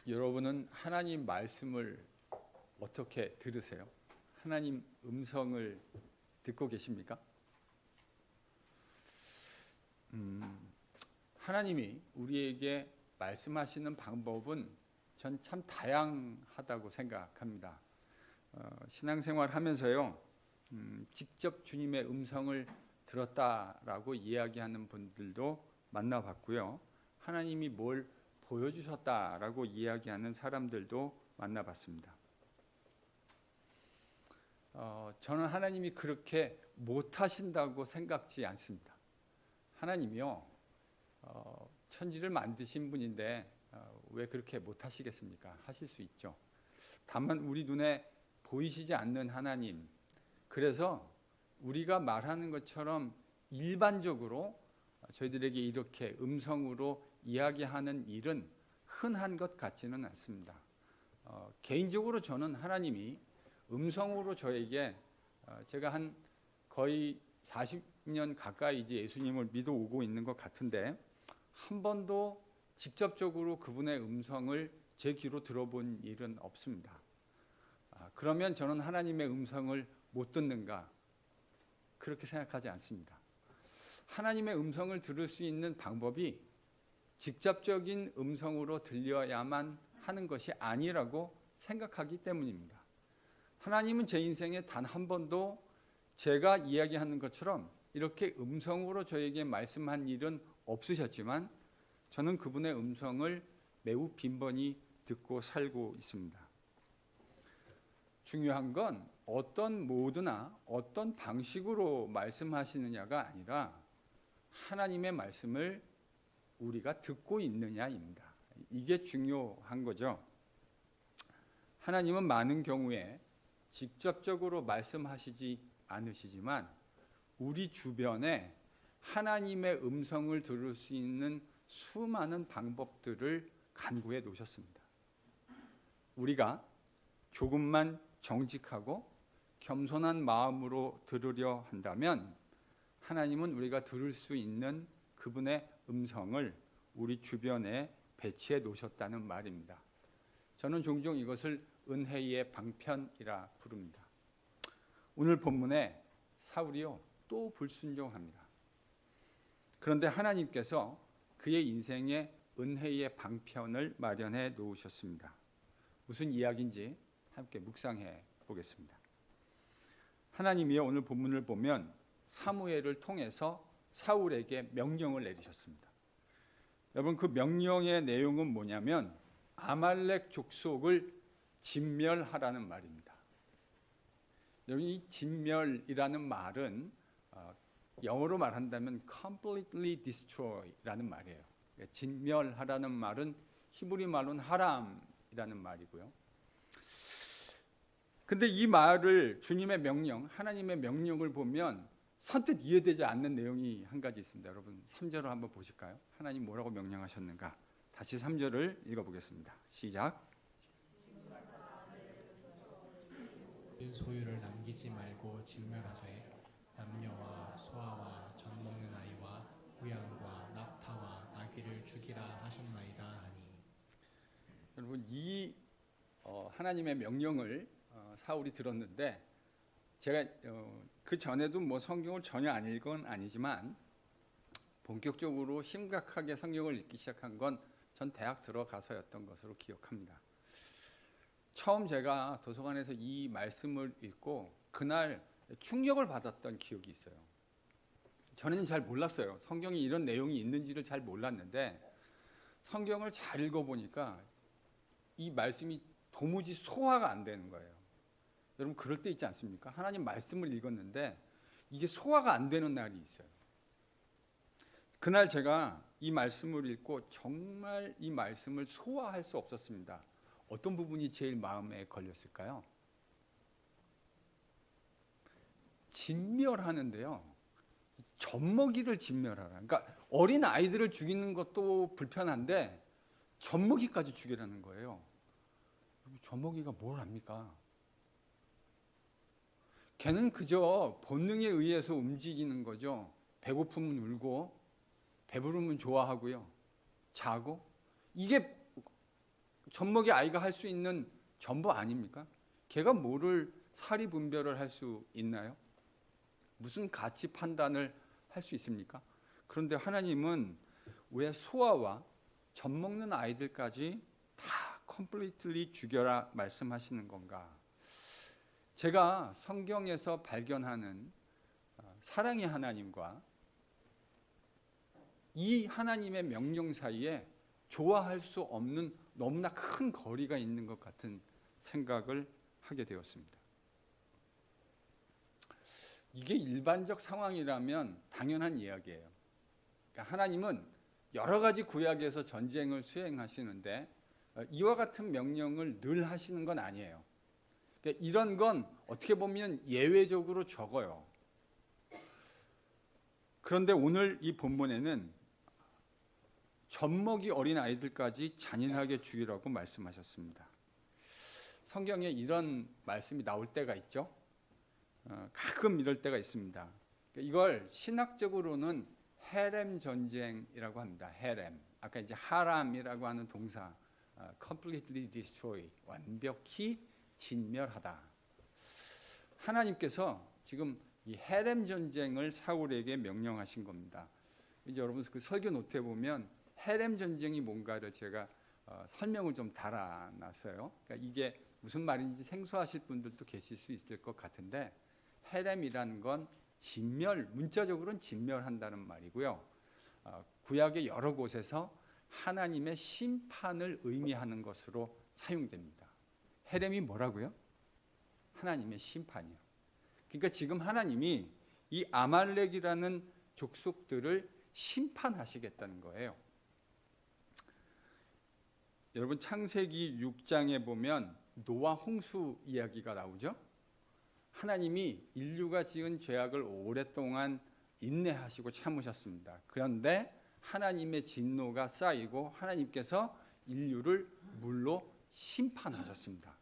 여러분은 하나님 말씀을 어떻게 들으세요? 하나님 음성을 듣고 계십니까? 하나님이 우리에게 말씀하시는 방법은 전 참 다양하다고 생각합니다. 신앙생활 하면서요, 직접 주님의 음성을 들었다라고 이야기하는 분들도 만나봤고요. 하나님이 뭘 보여주셨다라고 이야기하는 사람들도 만나봤습니다. 저는 하나님이 그렇게 못하신다고 생각지 않습니다. 하나님이요, 천지를 만드신 분인데 왜 그렇게 못하시겠습니까? 하실 수 있죠. 다만 우리 눈에 보이시지 않는 하나님, 그래서 우리가 말하는 것처럼 일반적으로 저희들에게 이렇게 음성으로 이야기하는 일은 흔한 것 같지는 않습니다. 개인적으로 저는 하나님이 음성으로 저에게 제가 한 거의 40년 가까이 이제 예수님을 믿어 오고 있는 것 같은데 한 번도 직접적으로 그분의 음성을 제 귀로 들어본 일은 없습니다. 그러면 저는 하나님의 음성을 못 듣는가? 그렇게 생각하지 않습니다. 하나님의 음성을 들을 수 있는 방법이 직접적인 음성으로 들려야만 하는 것이 아니라고 생각하기 때문입니다. 하나님은 제 인생에 단 한 번도 제가 이야기하는 것처럼 이렇게 음성으로 저에게 말씀한 일은 없으셨지만 저는 그분의 음성을 매우 빈번히 듣고 살고 있습니다. 중요한 건 어떤 모드나 어떤 방식으로 말씀하시느냐가 아니라 하나님의 말씀을 우리가 듣고 있느냐입니다. 이게 중요한 거죠. 하나님은 많은 경우에 직접적으로 말씀하시지 않으시지만 우리 주변에 하나님의 음성을 들을 수 있는 수많은 방법들을 간구해 놓으셨습니다. 우리가 조금만 정직하고 겸손한 마음으로 들으려 한다면 하나님은 우리가 들을 수 있는 그분의 음성을 우리 주변에 배치해 놓으셨다는 말입니다. 저는 종종 이것을 은혜의 방편이라 부릅니다. 오늘 본문에 사울이요 또 불순종합니다. 그런데 하나님께서 그의 인생에 은혜의 방편을 마련해 놓으셨습니다. 무슨 이야기인지 함께 묵상해 보겠습니다. 하나님이요 오늘 본문을 보면 사무엘을 통해서 사울에게 명령을 내리셨습니다. 여러분 그 명령의 내용은 뭐냐면 아말렉 족속을 진멸하라는 말입니다. 여러분 이 진멸이라는 말은 영어로 말한다면 completely destroy라는 말이에요. 진멸하라는 말은 히브리 말로는 하람이라는 말이고요. 근데 이 말을 주님의 명령, 하나님의 명령을 보면 선뜻 이해되지 않는 내용이 한 가지 있습니다. 여러분 3절을 한번 보실까요? 하나님 뭐라고 명령하셨는가? 다시 3절을 읽어보겠습니다. 시작. 소유를 남기지 말고 진멸하되 남녀와 소아와 젖 먹는 아이와 우양과 낙타와 나귀를 죽이라 하셨나이다 하니. 여러분 이 하나님의 명령을 사울이 들었는데 제가 그 전에도 뭐 성경을 전혀 안 읽은 아니지만 본격적으로 심각하게 성경을 읽기 시작한 건 전 대학 들어가서였던 것으로 기억합니다. 처음 제가 도서관에서 이 말씀을 읽고 그날 충격을 받았던 기억이 있어요. 저는 잘 몰랐어요. 성경에 이런 내용이 있는지를 잘 몰랐는데 성경을 잘 읽어보니까 이 말씀이 도무지 소화가 안 되는 거예요. 여러분 그럴 때 있지 않습니까? 하나님 말씀을 읽었는데 이게 소화가 안 되는 날이 있어요. 그날 제가 이 말씀을 읽고 정말 이 말씀을 소화할 수 없었습니다. 어떤 부분이 제일 마음에 걸렸을까요? 진멸하는데요. 젖먹이를 진멸하라. 그러니까 어린 아이들을 죽이는 것도 불편한데 젖먹이까지 죽이라는 거예요. 젖먹이가 뭘 합니까? 걔는 그저 본능에 의해서 움직이는 거죠. 배고프면 울고 배부르면 좋아하고요. 자고 이게 젖먹이 아이가 할 수 있는 전부 아닙니까? 걔가 뭐를 사리 분별을 할 수 있나요? 무슨 가치 판단을 할 수 있습니까? 그런데 하나님은 왜 소아와 젖먹는 아이들까지 다 컴플리트리 죽여라 말씀하시는 건가? 제가 성경에서 발견하는 사랑의 하나님과 이 하나님의 명령 사이에 좋아할 수 없는 너무나 큰 거리가 있는 것 같은 생각을 하게 되었습니다. 이게 일반적 상황이라면 당연한 이야기예요. 그러니까 하나님은 여러 가지 구약에서 전쟁을 수행하시는데 이와 같은 명령을 늘 하시는 건 아니에요. 그러니까 이런 건 어떻게 보면 예외적으로 적어요. 그런데 오늘 이 본문에는 젖먹이 어린 아이들까지 잔인하게 죽이라고 말씀하셨습니다. 성경에 이런 말씀이 나올 때가 있죠. 가끔 이럴 때가 있습니다. 이걸 신학적으로는 헤렘 전쟁이라고 합니다. 헤렘. 아까 이제 하람이라고 하는 동사, completely destroy, 완벽히 진멸하다. 하나님께서 지금 이 헤렘 전쟁을 사울에게 명령하신 겁니다. 이제 여러분 그 설교 노트에 보면 헤렘 전쟁이 뭔가를 제가 설명을 좀 달아놨어요. 그러니까 이게 무슨 말인지 생소하실 분들도 계실 수 있을 것 같은데 헤렘이라는 건 진멸, 문자적으로는 진멸한다는 말이고요. 구약의 여러 곳에서 하나님의 심판을 의미하는 것으로 사용됩니다. 헤렘이 뭐라고요? 하나님의 심판이요. 그러니까 지금 하나님이 이 아말렉이라는 족속들을 심판하시겠다는 거예요. 여러분 창세기 6장에 보면 노아 홍수 이야기가 나오죠. 하나님이 인류가 지은 죄악을 오랫동안 인내하시고 참으셨습니다. 그런데 하나님의 진노가 쌓이고 하나님께서 인류를 물로 심판하셨습니다.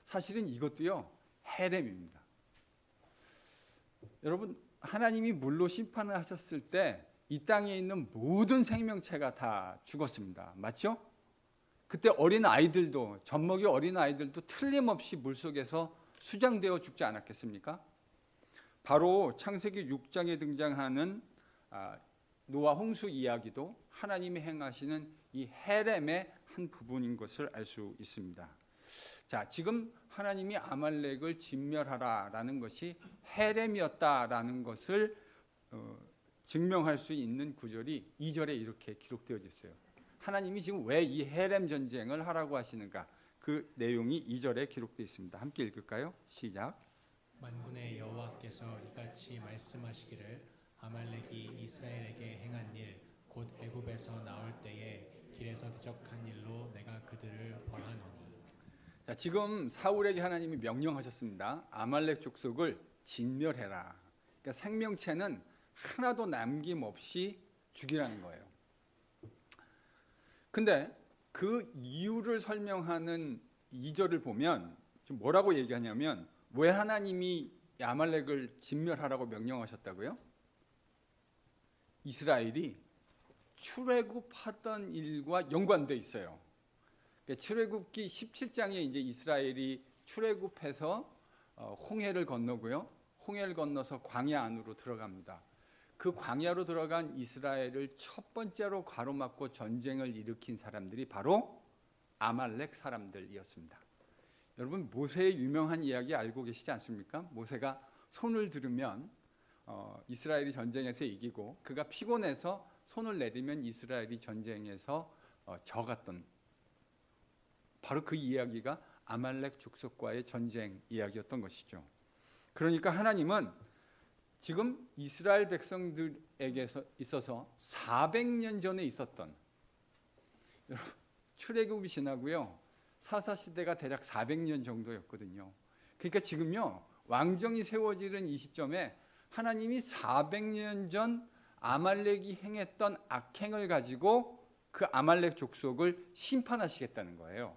사실은 이것도요 헤렘입니다. 여러분 하나님이 물로 심판을 하셨을 때 이 땅에 있는 모든 생명체가 다 죽었습니다. 맞죠? 그때 어린 아이들도 젖먹이 어린 아이들도 틀림없이 물속에서 수장되어 죽지 않았겠습니까? 바로 창세기 6장에 등장하는 노아 홍수 이야기도 하나님이 행하시는 이 헤렘의 한 부분인 것을 알 수 있습니다. 자, 지금 하나님이 아말렉을 진멸하라라는 것이 헤렘이었다라는 것을 증명할 수 있는 구절이 2절에 이렇게 기록되어 있어요. 하나님이 지금 왜 이 헤렘 전쟁을 하라고 하시는가? 그 내용이 2절에 기록되어 있습니다. 함께 읽을까요? 시작. 만군의 여호와께서 이같이 말씀하시기를 아말렉이 이스라엘에게 행한 일 곧 애굽에서 나올 때에 길에서 대적한 일로 내가 그들을 벌하노니. 자, 지금 사울에게 하나님이 명령하셨습니다. 아말렉 족속을 진멸해라. 그러니까 생명체는 하나도 남김없이 죽이라는 거예요. 근데 그 이유를 설명하는 2절을 보면 좀 뭐라고 얘기하냐면 왜 하나님이 아말렉을 진멸하라고 명령하셨다고요? 이스라엘이 출애굽하던 일과 연관돼 있어요. 그러니까 출애굽기 17장에 이제 이스라엘이 출애굽해서 홍해를 건너고요. 홍해를 건너서 광야 안으로 들어갑니다. 그 광야로 들어간 이스라엘을 첫 번째로 가로막고 전쟁을 일으킨 사람들이 바로 아말렉 사람들이었습니다. 여러분 모세의 유명한 이야기 알고 계시지 않습니까? 모세가 손을 들으면 이스라엘이 전쟁에서 이기고 그가 피곤해서 손을 내리면 이스라엘이 전쟁에서 져갔던 바로 그 이야기가 아말렉 족속과의 전쟁 이야기였던 것이죠. 그러니까 하나님은 지금 이스라엘 백성들에게 있어서 400년 전에 있었던 출애굽이 지나고요. 사사시대가 대략 400년 정도였거든요. 그러니까 지금요. 왕정이 세워지는 이 시점에 하나님이 400년 전 아말렉이 행했던 악행을 가지고 그 아말렉 족속을 심판하시겠다는 거예요.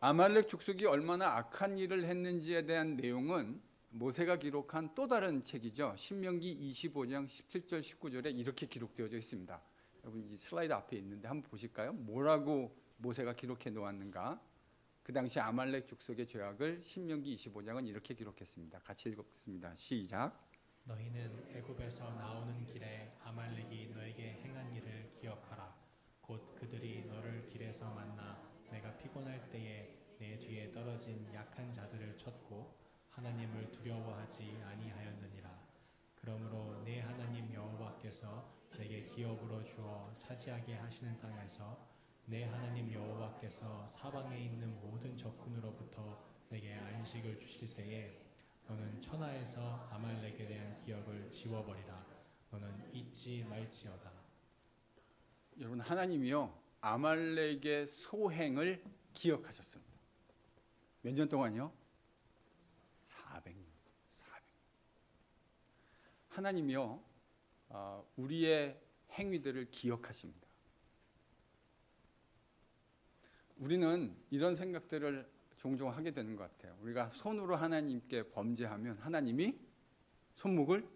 아말렉 족속이 얼마나 악한 일을 했는지에 대한 내용은 모세가 기록한 또 다른 책이죠. 신명기 25장 17절 19절에 이렇게 기록되어져 있습니다. 여러분 이 슬라이드 앞에 있는데 한번 보실까요? 뭐라고 모세가 기록해 놓았는가? 그 당시 아말렉 족속의 죄악을 신명기 25장은 이렇게 기록했습니다. 같이 읽겠습니다. 시작. 너희는 애굽에서 나오는 길에 아말렉이 너에게 행한 일을 기억하라. 곧 그들이 너를 길에서 만나 내가 피곤할 때에 내 뒤에 떨어진 약한 자들을 쳤고 하나님을 두려워하지 아니하였느니라. 그러므로 내 하나님 여호와께서 내게 기업으로 주어 차지하게 하시는 땅에서 내 하나님 여호와께서 사방에 있는 모든 적군으로부터 내게 안식을 주실 때에 너는 천하에서 아말렉에 대한 기억을 지워버리라. 너는 잊지 말지어다. 여러분 하나님이요 아말렉의 소행을 기억하셨습니다. 몇 년 동안요? 400년. 하나님이요 우리의 행위들을 기억하십니다. 우리는 이런 생각들을 종종 하게 되는 것 같아요. 우리가 손으로 하나님께 범죄하면 하나님이 손목을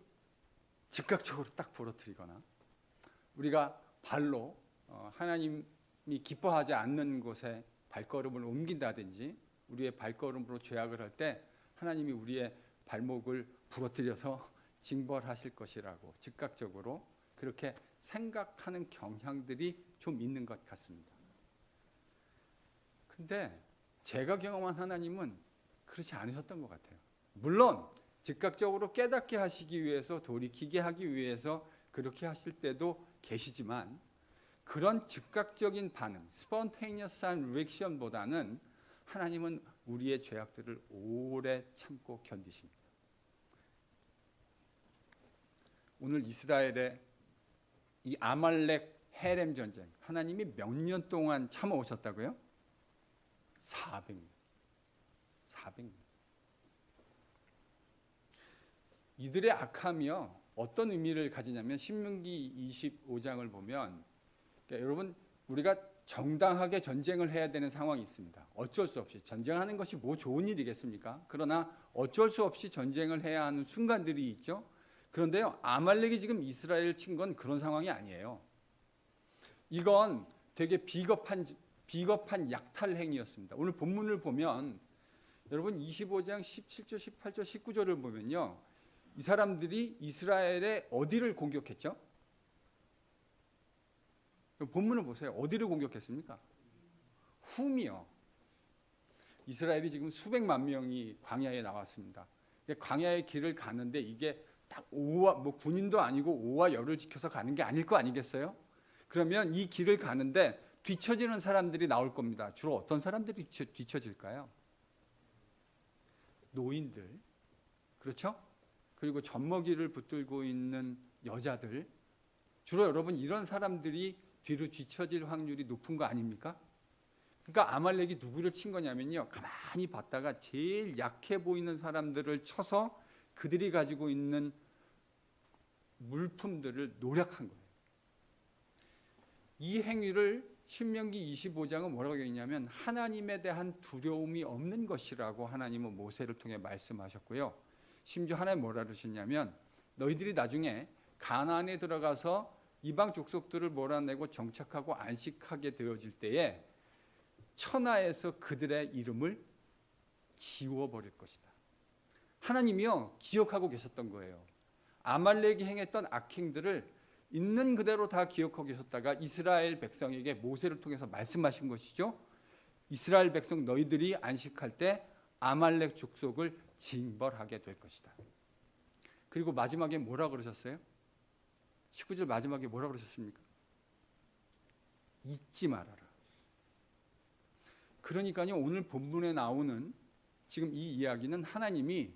즉각적으로 딱 부러뜨리거나 우리가 발로 하나님이 기뻐하지 않는 곳에 발걸음을 옮긴다든지 우리의 발걸음으로 죄악을 할 때 하나님이 우리의 발목을 부러뜨려서 징벌하실 것이라고 즉각적으로 그렇게 생각하는 경향들이 좀 있는 것 같습니다. 근데 제가 경험한 하나님은 그렇지 않으셨던 것 같아요. 물론 즉각적으로 깨닫게 하시기 위해서 돌이키게 하기 위해서 그렇게 하실 때도 계시지만 그런 즉각적인 반응, 스폰테이니어스한 리액션보다는 하나님은 우리의 죄악들을 오래 참고 견디십니다. 오늘 이스라엘의 이 아말렉 헤렘 전쟁 하나님이 몇 년 동안 참아오셨다고요? 400년. 이들의 악함이요 어떤 의미를 가지냐면 신명기 25장을 보면 그러니까 여러분 우리가 정당하게 전쟁을 해야 되는 상황이 있습니다. 어쩔 수 없이 전쟁하는 것이 뭐 좋은 일이겠습니까? 그러나 어쩔 수 없이 전쟁을 해야 하는 순간들이 있죠. 그런데요 아말렉이 지금 이스라엘을 친 건 그런 상황이 아니에요. 이건 되게 비겁한 약탈 행위였습니다. 오늘 본문을 보면 여러분 25장 17절, 18절, 19절을 보면요. 이 사람들이 이스라엘의 어디를 공격했죠? 본문을 보세요. 어디를 공격했습니까? 훔이요. 이스라엘이 지금 수백만 명이 광야에 나왔습니다. 광야의 길을 가는데 이게 딱 오와 뭐 군인도 아니고 오와 열을 지켜서 가는 게 아닐 거 아니겠어요? 그러면 이 길을 가는데 뒤처지는 사람들이 나올 겁니다. 주로 어떤 사람들이 뒤처질까요? 노인들, 그렇죠? 그리고 젖먹이를 붙들고 있는 여자들, 주로 여러분 이런 사람들이 뒤로 뒤처질 확률이 높은 거 아닙니까? 그러니까 아말렉이 누구를 친 거냐면요, 가만히 봤다가 제일 약해 보이는 사람들을 쳐서 그들이 가지고 있는 물품들을 노략한 거예요. 이 행위를 신명기 25장은 뭐라고 했냐면 하나님에 대한 두려움이 없는 것이라고 하나님은 모세를 통해 말씀하셨고요. 심지어 하나님 뭐라 그러셨냐면 너희들이 나중에 가나안에 들어가서 이방 족속들을 몰아내고 정착하고 안식하게 되어질 때에 천하에서 그들의 이름을 지워버릴 것이다. 하나님이요 기억하고 계셨던 거예요. 아말렉이 행했던 악행들을 있는 그대로 다 기억하고 계셨다가 이스라엘 백성에게 모세를 통해서 말씀하신 것이죠. 이스라엘 백성 너희들이 안식할 때 아말렉 족속을 징벌하게 될 것이다. 그리고 마지막에 뭐라 그러셨어요? 19절 마지막에 뭐라 그러셨습니까? 잊지 말아라. 그러니까요 오늘 본문에 나오는 지금 이 이야기는 하나님이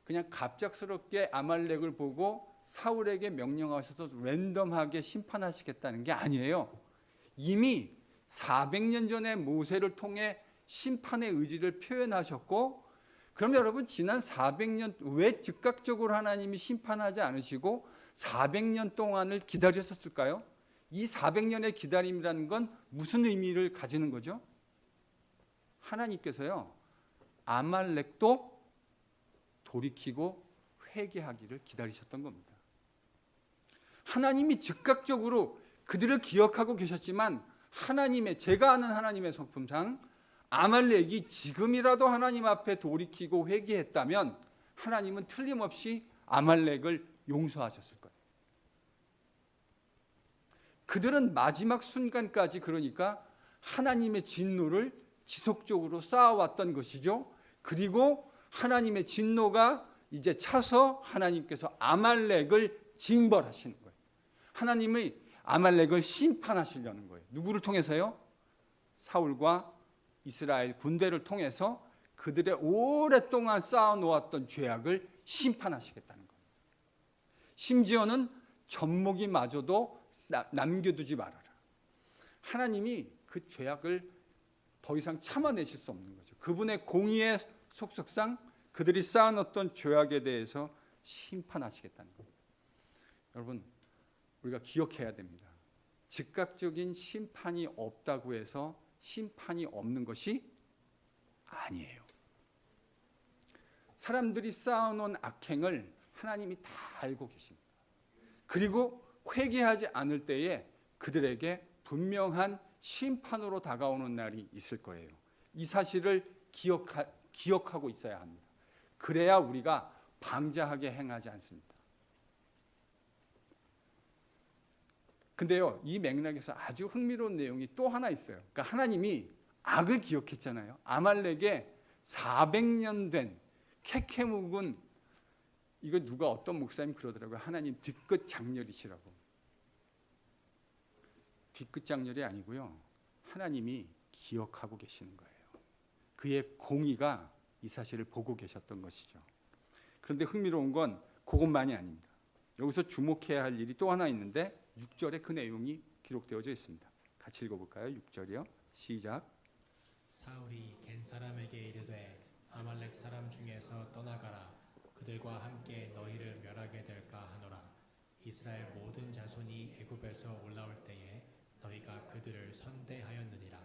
그냥 갑작스럽게 아말렉을 보고 사울에게 명령하셔서 랜덤하게 심판하시겠다는 게 아니에요. 이미 400년 전에 모세를 통해 심판의 의지를 표현하셨고, 그럼 여러분 지난 400년 왜 즉각적으로 하나님이 심판하지 않으시고 400년 동안을 기다리셨을까요? 이 400년의 기다림이라는 건 무슨 의미를 가지는 거죠? 하나님께서요 아말렉도 돌이키고 회개하기를 기다리셨던 겁니다. 하나님이 즉각적으로 그들을 기억하고 계셨지만 하나님의, 제가 아는 하나님의 성품상 아말렉이 지금이라도 하나님 앞에 돌이키고 회개했다면 하나님은 틀림없이 아말렉을 용서하셨을 거예요. 그들은 마지막 순간까지, 그러니까 하나님의 진노를 지속적으로 쌓아왔던 것이죠. 그리고 하나님의 진노가 이제 차서 하나님께서 아말렉을 징벌하시는 거예요. 하나님의 아말렉을 심판하시려는 거예요. 누구를 통해서요? 사울과 이스라엘 군대를 통해서 그들의 오랫동안 쌓아놓았던 죄악을 심판하시겠다는 겁니다. 심지어는 젖먹이마저도 남겨두지 말아라. 하나님이 그 죄악을 더 이상 참아내실 수 없는 거죠. 그분의 공의의 속성상 그들이 쌓아놓았던 죄악에 대해서 심판하시겠다는 겁니다. 여러분, 우리가 기억해야 됩니다. 즉각적인 심판이 없다고 해서 심판이 없는 것이 아니에요. 사람들이 쌓아놓은 악행을 하나님이 다 알고 계십니다. 그리고 회개하지 않을 때에 그들에게 분명한 심판으로 다가오는 날이 있을 거예요. 이 사실을 기억하고 있어야 합니다. 그래야 우리가 방자하게 행하지 않습니다. 근데요, 이 맥락에서 아주 흥미로운 내용이 또 하나 있어요. 그러니까 하나님이 악을 기억했잖아요. 아말렉에 400년 된 캐캐 묵은, 이거 누가 어떤 목사님 그러더라고요. 하나님 뒤끝 장렬이시라고. 뒤끝 장렬이 아니고요, 하나님이 기억하고 계시는 거예요. 그의 공의가 이 사실을 보고 계셨던 것이죠. 그런데 흥미로운 건 그것만이 아닙니다. 여기서 주목해야 할 일이 또 하나 있는데 6절에 그 내용이 기록되어져 있습니다. 같이 읽어볼까요? 6절이요. 시작. 사울이 겐 사람에게 이르되 아말렉 사람 중에서 떠나가라. 그들과 함께 너희를 멸하게 될까 하노라. 이스라엘 모든 자손이 애굽에서 올라올 때에 너희가 그들을 선대하였느니라.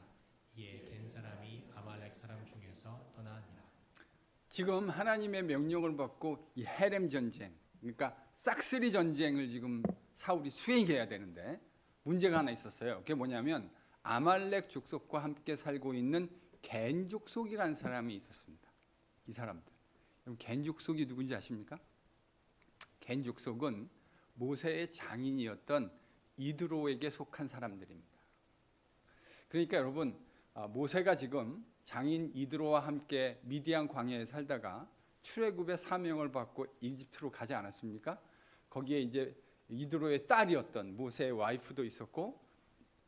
이에 겐 사람이 아말렉 사람 중에서 떠나니라. 지금 하나님의 명령을 받고 이 헤렘 전쟁, 그러니까 싹쓸이 전쟁을 지금 사울이 수행해야 되는데 문제가 하나 있었어요. 그게 뭐냐면 아말렉 족속과 함께 살고 있는 겐 족속이라는 사람이 있었습니다. 이 사람들. 그럼 겐 족속이 누군지 아십니까? 겐 족속은 모세의 장인이었던 이드로에게 속한 사람들입니다. 그러니까 여러분, 모세가 지금 장인 이드로와 함께 미디안 광야에 살다가 출애굽의 사명을 받고 이집트로 가지 않았습니까? 거기에 이제 이드로의 딸이었던 모세의 와이프도 있었고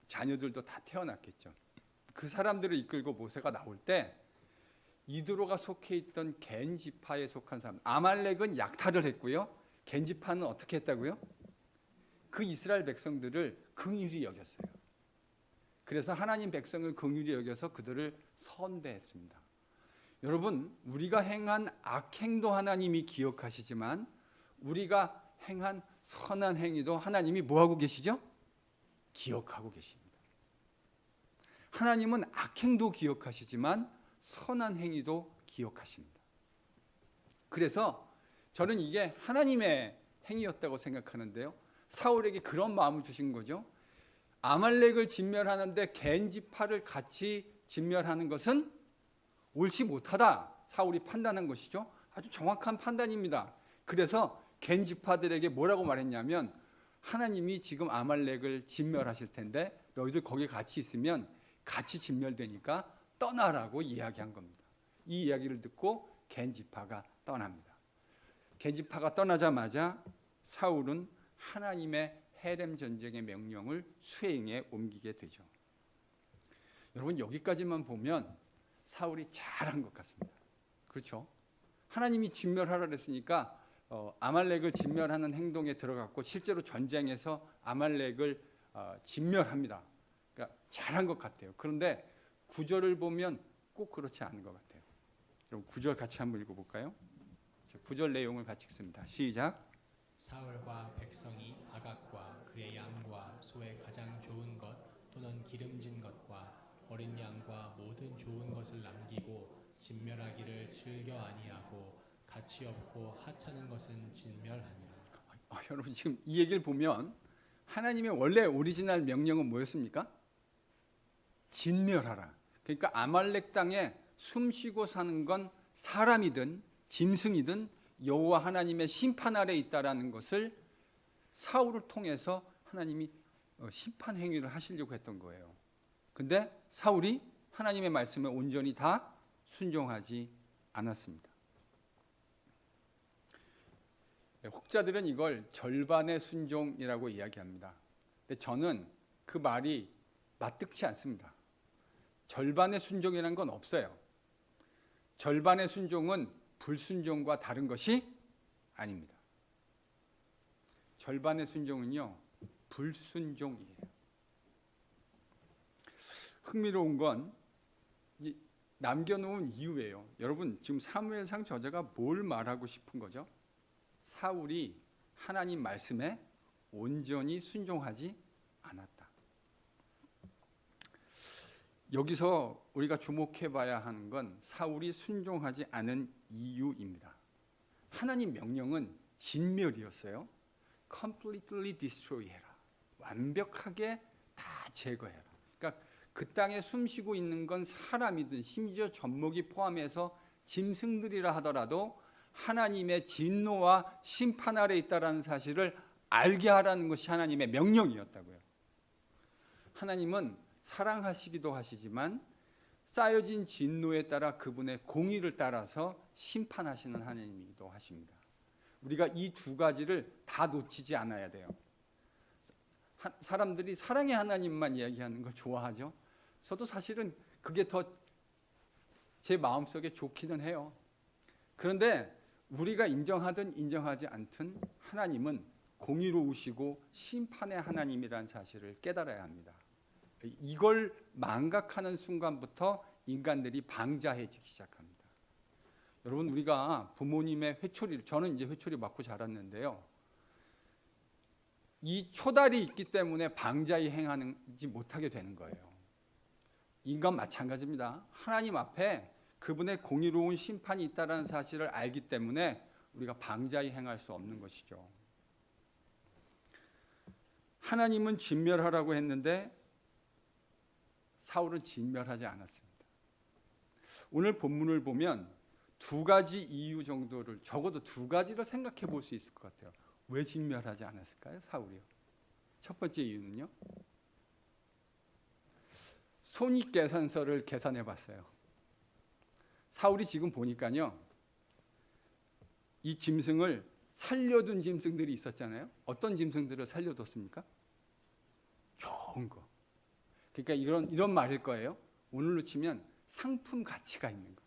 자녀들도 다 태어났겠죠. 그 사람들을 이끌고 모세가 나올 때 이드로가 속해 있던 겐 지파에 속한 사람, 아말렉은 약탈을 했고요. 겐 지파는 어떻게 했다고요? 그 이스라엘 백성들을 긍휼히 여겼어요. 그래서 하나님 백성을 긍휼히 여겨서 그들을 선대했습니다. 여러분, 우리가 행한 악행도 하나님이 기억하시지만 우리가 행한 선한 행위도 하나님이 뭐하고 계시죠? 기억하고 계십니다. 하나님은 악행도 기억하시지만 선한 행위도 기억하십니다. 그래서 저는 이게 하나님의 행위였다고 생각하는데요. 사울에게 그런 마음을 주신 거죠. 아말렉을 진멸하는데 겐 지파를 같이 진멸하는 것은 옳지 못하다. 사울이 판단한 것이죠. 아주 정확한 판단입니다. 그래서 겐 지파들에게 뭐라고 말했냐면 하나님이 지금 아말렉을 진멸하실 텐데 너희들 거기 같이 있으면 같이 진멸되니까 떠나라고 이야기한 겁니다. 이 이야기를 듣고 겐 지파가 떠납니다. 겐 지파가 떠나자마자 사울은 하나님의 헤렘 전쟁의 명령을 수행에 옮기게 되죠. 여러분, 여기까지만 보면 사울이 잘한 것 같습니다. 그렇죠? 하나님이 진멸하라 그랬으니까 아말렉을 진멸하는 행동에 들어갔고 실제로 전쟁에서 아말렉을 진멸합니다. 그러니까 잘한 것 같아요. 그런데 9절을 보면 꼭 그렇지 않은 것 같아요. 그럼 9절 같이 한번 읽어볼까요? 9절 내용을 같이 읽습니다. 시작. 사울과 백성이 아각과 그의 양과 소의 가장 좋은 것 또는 기름진 것과 어린 양과 모든 좋은 것을 남기고 진멸하기를 즐겨 아니하고 가치 없고 하찮은 것은 진멸하니라. 여러분, 지금 이 얘기를 보면 하나님의 원래 오리지널 명령은 뭐였습니까? 진멸하라. 그러니까 아말렉 땅에 숨쉬고 사는 건 사람이든 짐승이든 여호와 하나님의 심판 아래 있다라는 것을 사울을 통해서 하나님이 심판 행위를 하시려고 했던 거예요. 근데 사울이 하나님의 말씀에 온전히 다 순종하지 않았습니다. 혹자들은 이걸 절반의 순종이라고 이야기합니다. 근데 저는 그 말이 납득치 않습니다. 절반의 순종이라는 건 없어요. 절반의 순종은 불순종과 다른 것이 아닙니다. 절반의 순종은요, 불순종이에요. 흥미로운 건 남겨놓은 이유예요. 여러분, 지금 사무엘상 저자가 뭘 말하고 싶은 거죠? 사울이 하나님 말씀에 온전히 순종하지 않았다. 여기서 우리가 주목해 봐야 하는 건 사울이 순종하지 않은 이유입니다. 하나님 명령은 진멸이었어요. completely destroy 해라. 완벽하게 다 제거해라. 그러니까 그 땅에 숨쉬고 있는 건 사람이든 심지어 젖먹이 포함해서 짐승들이라 하더라도 하나님의 진노와 심판 아래 있다라는 사실을 알게 하라는 것이 하나님의 명령이었다고요. 하나님은 사랑하시기도 하시지만 쌓여진 진노에 따라 그분의 공의를 따라서 심판하시는 하나님이기도 하십니다. 우리가 이 두 가지를 다 놓치지 않아야 돼요. 사람들이 사랑의 하나님만 이야기하는 걸 좋아하죠. 저도 사실은 그게 더 제 마음속에 좋기는 해요. 그런데 우리가 인정하든 인정하지 않든 하나님은 공의로우시고 심판의 하나님이라는 사실을 깨달아야 합니다. 이걸 망각하는 순간부터 인간들이 방자해지기 시작합니다. 여러분, 우리가 부모님의 회초리를, 저는 이제 회초리 맞고 자랐는데요, 이 초달이 있기 때문에 방자히 행하지 못하게 되는 거예요. 인간 마찬가지입니다. 하나님 앞에 그분의 공의로운 심판이 있다는 사실을 알기 때문에 우리가 방자히 행할 수 없는 것이죠. 하나님은 진멸하라고 했는데 사울은 진멸하지 않았습니다. 오늘 본문을 보면 두 가지 이유 정도를, 적어도 두 가지를 생각해 볼 수 있을 것 같아요. 왜 진멸하지 않았을까요, 사울이요? 첫 번째 이유는요, 손익계산서를 계산해 봤어요. 사울이 지금 보니까요, 이 짐승을 살려둔 짐승들이 있었잖아요. 어떤 짐승들을 살려뒀습니까? 좋은 거. 그러니까 이런 말일 거예요. 오늘로 치면 상품 가치가 있는 거.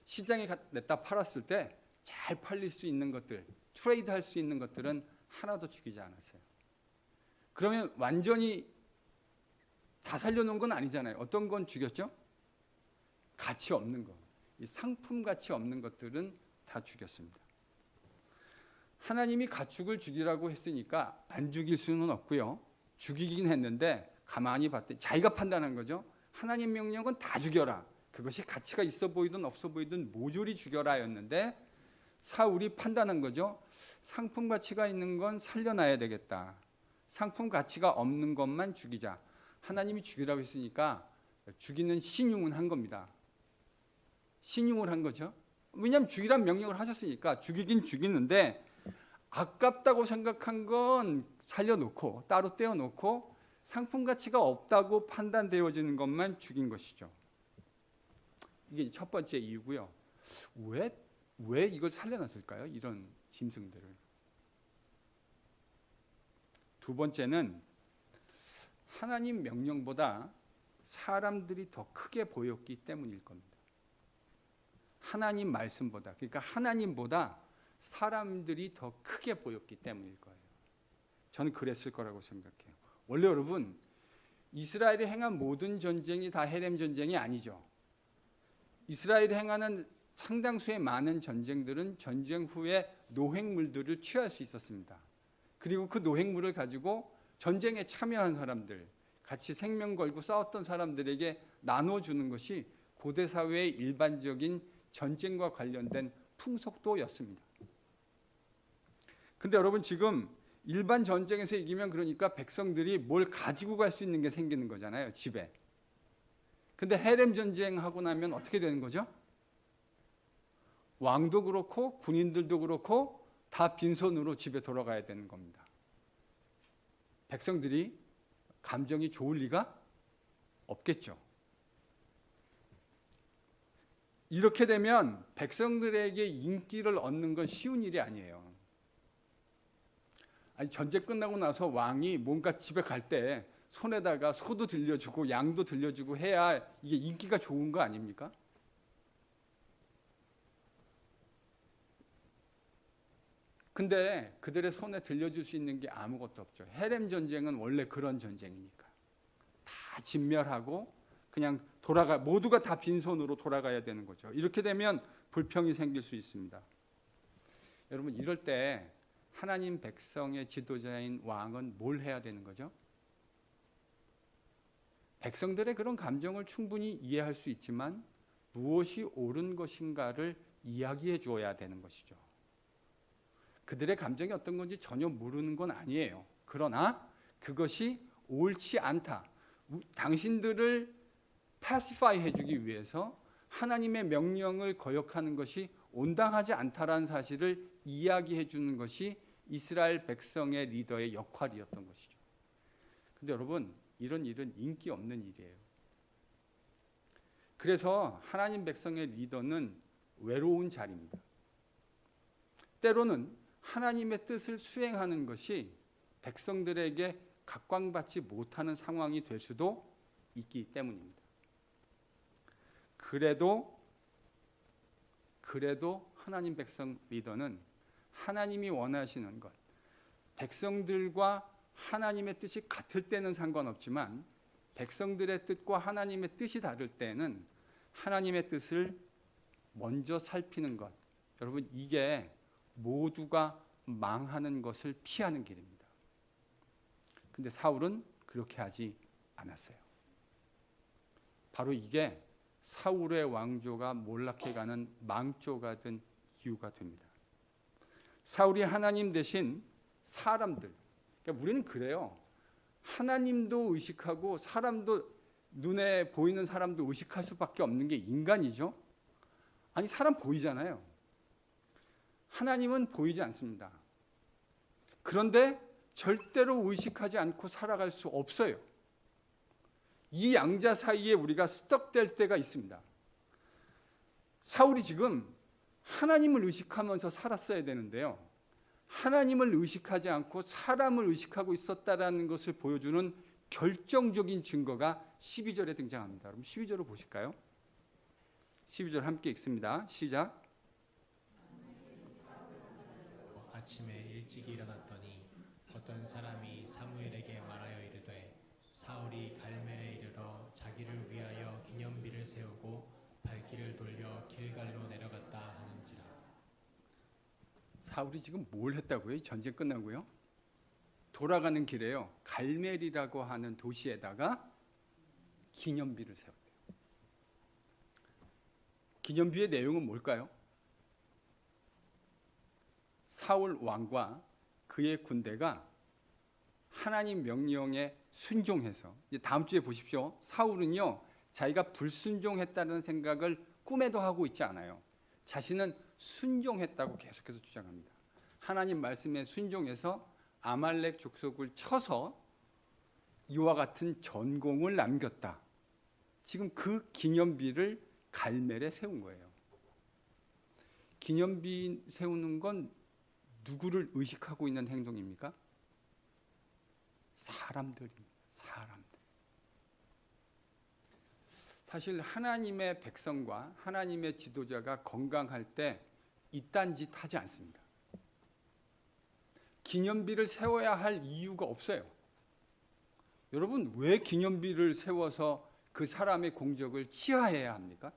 시장에 냈다 팔았을 때 잘 팔릴 수 있는 것들, 트레이드 할 수 있는 것들은 하나도 죽이지 않았어요. 그러면 완전히 다 살려놓은 건 아니잖아요. 어떤 건 죽였죠? 가치 없는 거. 이 상품 가치 없는 것들은 다 죽였습니다. 하나님이 가축을 죽이라고 했으니까 안 죽일 수는 없고요. 죽이긴 했는데 가만히 봤더니 자기가 판단한 거죠. 하나님 명령은 다 죽여라. 그것이 가치가 있어 보이든 없어 보이든 모조리 죽여라였는데 사울이 판단한 거죠. 상품 가치가 있는 건 살려놔야 되겠다. 상품 가치가 없는 것만 죽이자. 하나님이 죽이라고 했으니까 죽이는 신용은 한 겁니다. 신용을 한 거죠. 왜냐하면 죽이란 명령을 하셨으니까 죽이긴 죽이는데 아깝다고 생각한 건 살려놓고 따로 떼어놓고 상품 가치가 없다고 판단되어지는 것만 죽인 것이죠. 이게 첫 번째 이유고요. 왜 이걸 살려놨을까요? 이런 짐승들을. 두 번째는 하나님 명령보다 사람들이 더 크게 보였기 때문일 겁니다. 하나님 말씀보다, 그러니까 하나님보다 사람들이 더 크게 보였기 때문일 거예요. 저는 그랬을 거라고 생각해요. 원래 여러분, 이스라엘이 행한 모든 전쟁이 다 헤렘 전쟁이 아니죠. 이스라엘이 행하는 상당수의 많은 전쟁들은 전쟁 후에 노획물들을 취할 수 있었습니다. 그리고 그 노획물을 가지고 전쟁에 참여한 사람들, 같이 생명 걸고 싸웠던 사람들에게 나눠주는 것이 고대 사회의 일반적인 전쟁과 관련된 풍속도였습니다. 근데 여러분, 지금 일반 전쟁에서 이기면 그러니까 백성들이 뭘 가지고 갈 수 있는 게 생기는 거잖아요, 집에. 근데 헤렘 전쟁하고 나면 어떻게 되는 거죠? 왕도 그렇고 군인들도 그렇고 다 빈손으로 집에 돌아가야 되는 겁니다. 백성들이 감정이 좋을 리가 없겠죠. 이렇게 되면 백성들에게 인기를 얻는 건 쉬운 일이 아니에요. 아니, 전쟁 끝나고 나서 왕이 뭔가 집에 갈 때 손에다가 소도 들려주고 양도 들려주고 해야 이게 인기가 좋은 거 아닙니까? 근데 그들의 손에 들려줄 수 있는 게 아무것도 없죠. 헤렘 전쟁은 원래 그런 전쟁이니까. 다 진멸하고 그냥 모두가 다 빈손으로 돌아가야 되는 거죠. 이렇게 되면 불평이 생길 수 있습니다. 여러분, 이럴 때 하나님 백성의 지도자인 왕은 뭘 해야 되는 거죠? 백성들의 그런 감정을 충분히 이해할 수 있지만 무엇이 옳은 것인가를 이야기해 주어야 되는 것이죠. 그들의 감정이 어떤 건지 전혀 모르는 건 아니에요. 그러나 그것이 옳지 않다. 당신들을 패시파이 해주기 위해서 하나님의 명령을 거역하는 것이 온당하지 않다라는 사실을 이야기해 주는 것이 이스라엘 백성의 리더의 역할이었던 것이죠. 근데 여러분, 이런 일은 인기 없는 일이에요. 그래서 하나님 백성의 리더는 외로운 자리입니다. 때로는 하나님의 뜻을 수행하는 것이 백성들에게 각광받지 못하는 상황이 될 수도 있기 때문입니다. 그래도 하나님 백성 리더는 하나님이 원하시는 것, 백성들과 하나님의 뜻이 같을 때는 상관없지만 백성들의 뜻과 하나님의 뜻이 다를 때는 하나님의 뜻을 먼저 살피는 것, 여러분, 이게 모두가 망하는 것을 피하는 길입니다. 근데 사울은 그렇게 하지 않았어요. 바로 이게 사울의 왕조가 몰락해가는 망조가 된 이유가 됩니다. 사울이 하나님 대신 사람들, 그러니까 우리는 그래요. 하나님도 의식하고 사람도, 눈에 보이는 사람도 의식할 수밖에 없는 게 인간이죠. 아니, 사람 보이잖아요. 하나님은 보이지 않습니다. 그런데 절대로 의식하지 않고 살아갈 수 없어요. 이 양자 사이에 우리가 스떡될 때가 있습니다. 사울이 지금 하나님을 의식하면서 살았어야 되는데요. 하나님을 의식하지 않고 사람을 의식하고 있었다라는 것을 보여주는 결정적인 증거가 12절에 등장합니다. 그럼 12절을 보실까요? 12절 함께 읽습니다. 시작. 아침에 일찍 일어났더니 어떤 사람이 사무엘에게 말하여 이르되 사울이 갈멜에 이르러 자기를 위하여 기념비를 세우고 발길을 돌려 길갈로 내려갔다 하는지라. 사울이 지금 뭘 했다고요? 전쟁 끝나고요? 돌아가는 길에요. 갈멜이라고 하는 도시에다가 기념비를 세웠대요. 기념비의 내용은 뭘까요? 사울 왕과 그의 군대가 하나님 명령에 순종해서, 이제 다음 주에 보십시오. 사울은요, 자기가 불순종했다는 생각을 꿈에도 하고 있지 않아요. 자신은 순종했다고 계속해서 주장합니다. 하나님 말씀에 순종해서 아말렉 족속을 쳐서 이와 같은 전공을 남겼다. 지금 그 기념비를 갈멜에 세운 거예요. 기념비 세우는 건 누구를 의식하고 있는 행동입니까? 사람들입니다. 사람들. 사실 하나님의 백성과 하나님의 지도자가 건강할 때 이딴 짓 하지 않습니다. 기념비를 세워야 할 이유가 없어요. 여러분, 왜 기념비를 세워서 그 사람의 공적을 치하해야 합니까?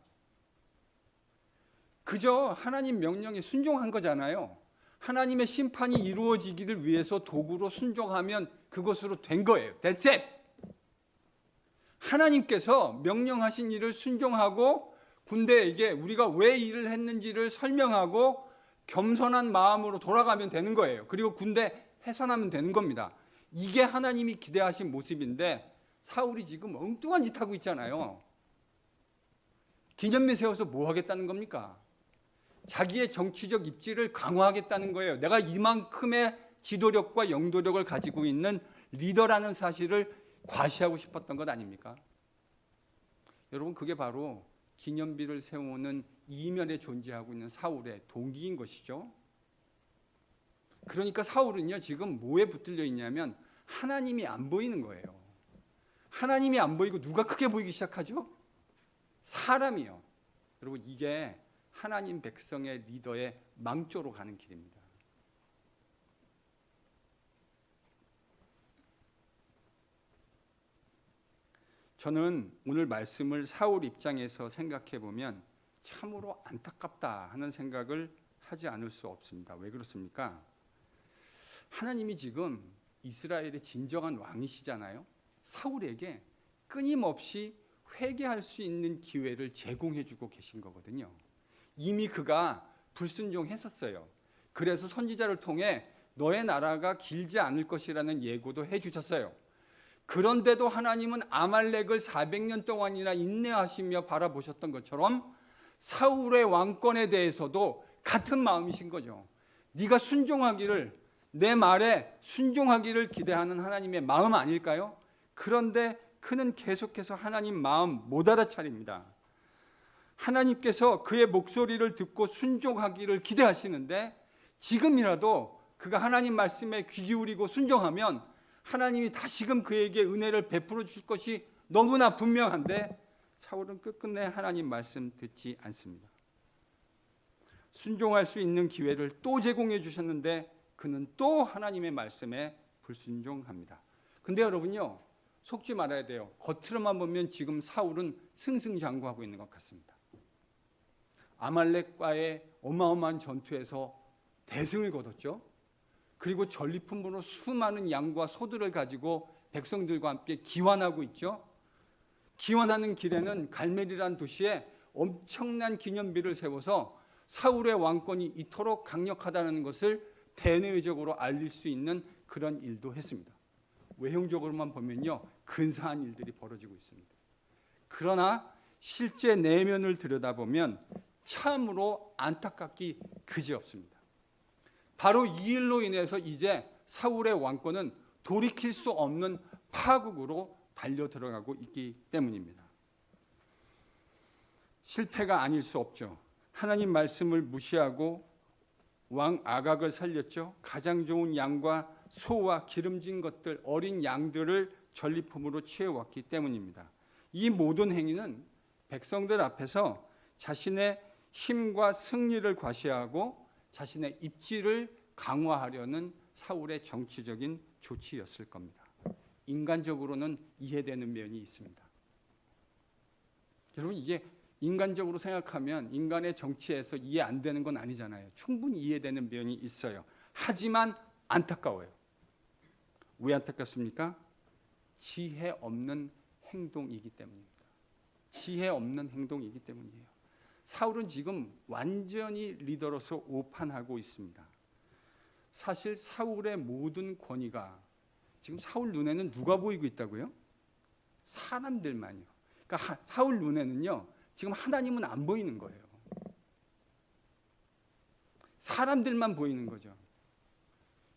그저 하나님 명령에 순종한 거잖아요. 하나님의 심판이 이루어지기를 위해서 도구로 순종하면 그것으로 된 거예요. That's it. 하나님께서 명령하신 일을 순종하고 군대에게 우리가 왜 일을 했는지를 설명하고 겸손한 마음으로 돌아가면 되는 거예요. 그리고 군대 해산하면 되는 겁니다. 이게 하나님이 기대하신 모습인데 사울이 지금 엉뚱한 짓 하고 있잖아요. 기념비 세워서 뭐 하겠다는 겁니까? 자기의 정치적 입지를 강화하겠다는 거예요. 내가 이만큼의 지도력과 영도력을 가지고 있는 리더라는 사실을 과시하고 싶었던 것 아닙니까? 여러분, 그게 바로 기념비를 세우는 이면에 존재하고 있는 사울의 동기인 것이죠. 그러니까 사울은요, 지금 뭐에 붙들려 있냐면 하나님이 안 보이는 거예요. 하나님이 안 보이고 누가 크게 보이기 시작하죠? 사람이요. 여러분, 이게 하나님 백성의 리더의 망조로 가는 길입니다. 저는 오늘 말씀을 사울 입장에서 생각해 보면 참으로 안타깝다 하는 생각을 하지 않을 수 없습니다. 왜 그렇습니까? 하나님이 지금 이스라엘의 진정한 왕이시잖아요. 사울에게 끊임없이 회개할 수 있는 기회를 제공해 주고 계신 거거든요. 이미 그가 불순종했었어요. 그래서 선지자를 통해 너의 나라가 길지 않을 것이라는 예고도 해 주셨어요. 그런데도 하나님은 아말렉을 400년 동안이나 인내하시며 바라보셨던 것처럼 사울의 왕권에 대해서도 같은 마음이신 거죠. 네가 순종하기를, 내 말에 순종하기를 기대하는 하나님의 마음 아닐까요? 그런데 그는 계속해서 하나님 마음 못 알아차립니다. 하나님께서 그의 목소리를 듣고 순종하기를 기대하시는데 지금이라도 그가 하나님 말씀에 귀 기울이고 순종하면 하나님이 다시금 그에게 은혜를 베풀어 주실 것이 너무나 분명한데 사울은 끝끝내 하나님 말씀 듣지 않습니다. 순종할 수 있는 기회를 또 제공해 주셨는데 그는 또 하나님의 말씀에 불순종합니다. 근데 여러분요, 속지 말아야 돼요. 겉으로만 보면 지금 사울은 승승장구하고 있는 것 같습니다. 아말렉과의 어마어마한 전투에서 대승을 거뒀죠. 그리고 전리품으로 수많은 양과 소들을 가지고 백성들과 함께 기환하고 있죠. 기환하는 길에는 갈멜이라는 도시에 엄청난 기념비를 세워서 사울의 왕권이 이토록 강력하다는 것을 대내외적으로 알릴 수 있는 그런 일도 했습니다. 외형적으로만 보면요, 근사한 일들이 벌어지고 있습니다. 그러나 실제 내면을 들여다보면 참으로 안타깝기 그지없습니다. 바로 이 일로 인해서 이제 사울의 왕권은 돌이킬 수 없는 파국으로 달려 들어가고 있기 때문입니다. 실패가 아닐 수 없죠. 하나님 말씀을 무시하고 왕 아각을 살렸죠. 가장 좋은 양과 소와 기름진 것들, 어린 양들을 전리품으로 취해왔기 때문입니다. 이 모든 행위는 백성들 앞에서 자신의 힘과 승리를 과시하고 자신의 입지를 강화하려는 사울의 정치적인 조치였을 겁니다. 인간적으로는 이해되는 면이 있습니다. 여러분, 이게 인간적으로 생각하면 인간의 정치에서 이해 안 되는 건 아니잖아요. 충분히 이해되는 면이 있어요. 하지만 안타까워요. 왜 안타깝습니까? 지혜 없는 행동이기 때문입니다. 지혜 없는 행동이기 때문이에요. 사울은 지금 완전히 리더로서 오판하고 있습니다. 사실 사울의 모든 권위가 지금 사울 눈에는 누가 보이고 있다고요? 사람들만요. 그러니까 사울 눈에는요, 지금 하나님은 안 보이는 거예요. 사람들만 보이는 거죠.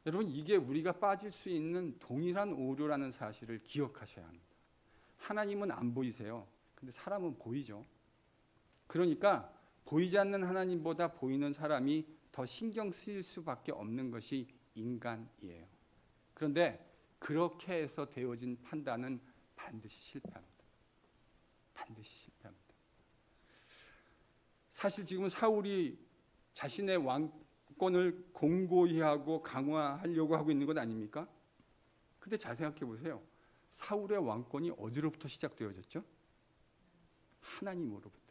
여러분, 이게 우리가 빠질 수 있는 동일한 오류라는 사실을 기억하셔야 합니다. 하나님은 안 보이세요. 근데 사람은 보이죠. 그러니까 보이지 않는 하나님보다 보이는 사람이 더 신경 쓰일 수밖에 없는 것이 인간이에요. 그런데 그렇게 해서 되어진 판단은 반드시 실패합니다. 반드시 실패합니다. 사실 지금 사울이 자신의 왕권을 공고히 하고 강화하려고 하고 있는 것 아닙니까? 근데 잘 생각해 보세요. 사울의 왕권이 어디로부터 시작되어졌죠? 하나님으로부터요.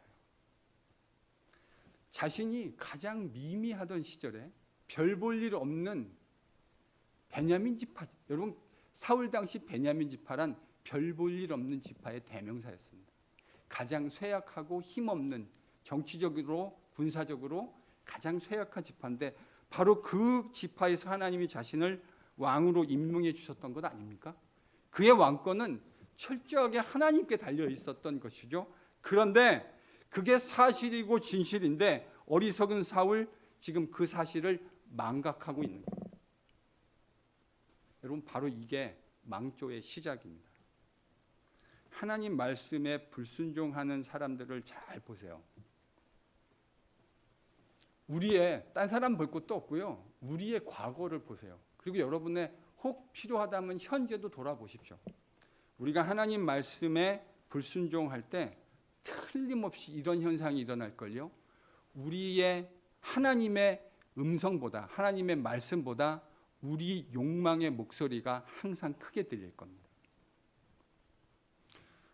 자신이 가장 미미하던 시절에 별 볼 일 없는 베냐민 지파, 여러분 사울 당시 베냐민 지파란 별 볼 일 없는 지파의 대명사였습니다. 가장 쇠약하고 힘없는, 정치적으로 군사적으로 가장 쇠약한 지파인데 바로 그 지파에서 하나님이 자신을 왕으로 임명해 주셨던 것 아닙니까? 그의 왕권은 철저하게 하나님께 달려 있었던 것이죠. 그런데 그게 사실이고 진실인데 어리석은 사울 지금 그 사실을 망각하고 있는 겁니다. 여러분 바로 이게 망조의 시작입니다. 하나님 말씀에 불순종하는 사람들을 잘 보세요. 우리의 딴 사람 볼 것도 없고요. 우리의 과거를 보세요. 그리고 여러분의 혹 필요하다면 현재도 돌아보십시오. 우리가 하나님 말씀에 불순종할 때 틀림없이 이런 현상이 일어날걸요. 우리의 하나님의 음성보다 하나님의 말씀보다 우리 욕망의 목소리가 항상 크게 들릴 겁니다.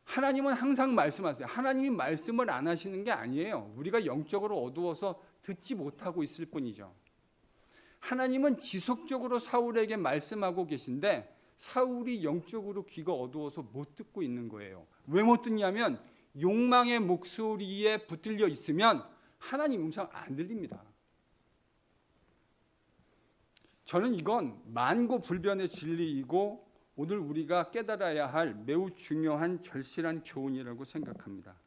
하나님은 항상 말씀하세요. 하나님이 말씀을 안 하시는 게 아니에요. 우리가 영적으로 어두워서 듣지 못하고 있을 뿐이죠. 하나님은 지속적으로 사울에게 말씀하고 계신데 사울이 영적으로 귀가 어두워서 못 듣고 있는 거예요. 왜 못 듣냐면 욕망의 목소리에 붙들려 있으면 하나님 음성 안 들립니다. 저는 이건 만고불변의 진리이고 오늘 우리가 깨달아야 할 매우 중요한 절실한 교훈이라고 생각합니다.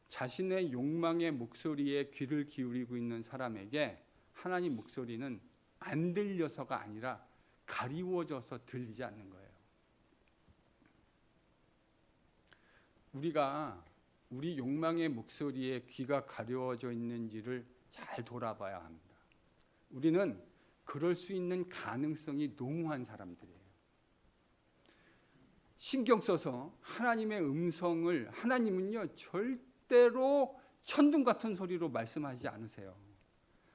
자신의 욕망의 목소리에 귀를 기울이고 있는 사람에게 하나님 목소리는 안 들려서가 아니라 가리워져서 들리지 않는 거예요. 우리가 우리 욕망의 목소리에 귀가 가려워져 있는지를 잘 돌아봐야 합니다. 우리는 그럴 수 있는 가능성이 농후한 사람들이에요. 신경 써서 하나님의 음성을 하나님은요 절대로 천둥 같은 소리로 말씀하지 않으세요.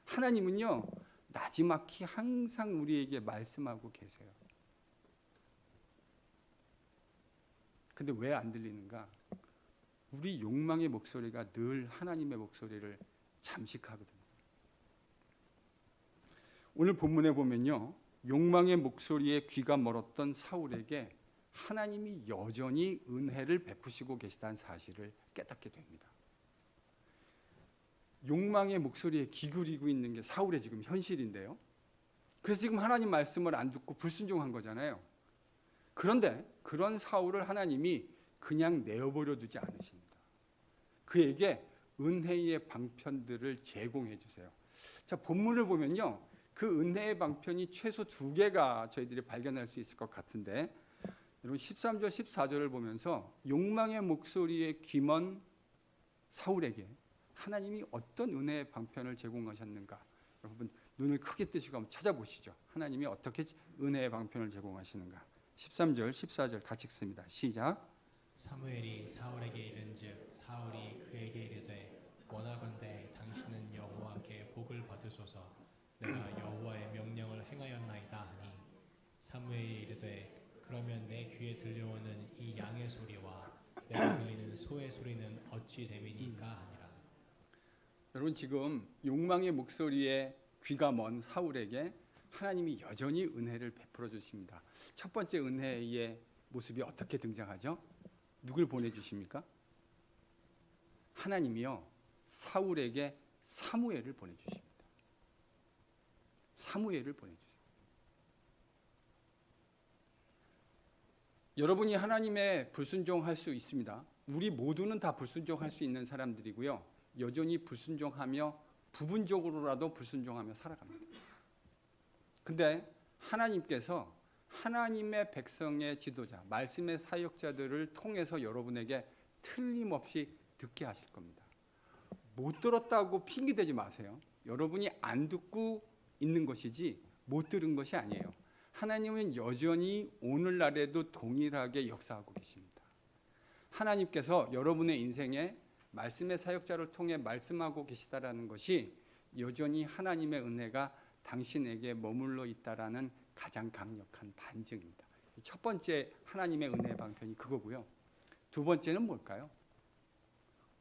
하나님은요 나지막히 항상 우리에게 말씀하고 계세요. 근데 왜 안 들리는가? 우리 욕망의 목소리가 늘 하나님의 목소리를 잠식하거든요. 오늘 본문에 보면요, 욕망의 욕망에 귀가 멀었던 사울에게 하나님이 여전히 은혜를 베푸시고 계시다는 사실을 깨닫게 됩니다. 욕망의 목소리에 귀 기울이고 있는 게 사울의 지금 현실인데요. 그래서 지금 하나님 말씀을 안 듣고 불순종한 거잖아요. 그런데 그런 사울을 하나님이 그냥 내어버려 두지 않으십니다. 그에게 은혜의 방편들을 제공해 주세요. 자, 본문을 보면요, 그 은혜의 방편이 최소 2개가 저희들이 발견할 수 있을 것 같은데, 여러분 13절 14절을 보면서 욕망의 목소리에 귀먼 사울에게 하나님이 어떤 은혜의 방편을 제공하셨는가? 여러분 눈을 크게 뜨시고 한번 찾아보시죠. 하나님이 어떻게 은혜의 방편을 제공하시는가? 13절 14절 같이 읽습니다. 시작. 사무엘이 사울에게 이른즉 사울이 그에게 이르되 원하건대 당신은 여호와께 복을 받으소서. 내가 여호와의 명령을 행하였나이다 하니 사무엘이 이르되 그러면 내 귀에 들려오는 이 양의 소리와 내가 들리는 소의 소리는 어찌 됨이니까 하니라. 여러분 지금 욕망의 목소리에 귀가 먼 사울에게 하나님이 여전히 은혜를 베풀어 주십니다. 첫 번째 은혜의 모습이 어떻게 등장하죠? 누굴 보내주십니까? 하나님이요 사울에게 사무엘을 보내주십니다. 사무엘을 보내주십니다. 여러분이 하나님의 불순종할 수 있습니다. 우리 모두는 다 불순종할 수 있는 사람들이고요. 여전히 불순종하며 부분적으로라도 불순종하며 살아갑니다. 근데 하나님께서 하나님의 백성의 지도자, 말씀의 사역자들을 통해서 여러분에게 틀림없이 듣게 하실 겁니다. 못 들었다고 핑계대지 마세요. 여러분이 안 듣고 있는 것이지 못 들은 것이 아니에요. 하나님은 여전히 오늘날에도 동일하게 역사하고 계십니다. 하나님께서 여러분의 인생에 말씀의 사역자를 통해 말씀하고 계시다라는 것이 여전히 하나님의 은혜가 당신에게 머물러 있다라는 가장 강력한 반증입니다. 첫 번째 하나님의 은혜의 방편이 그거고요. 두 번째는 뭘까요?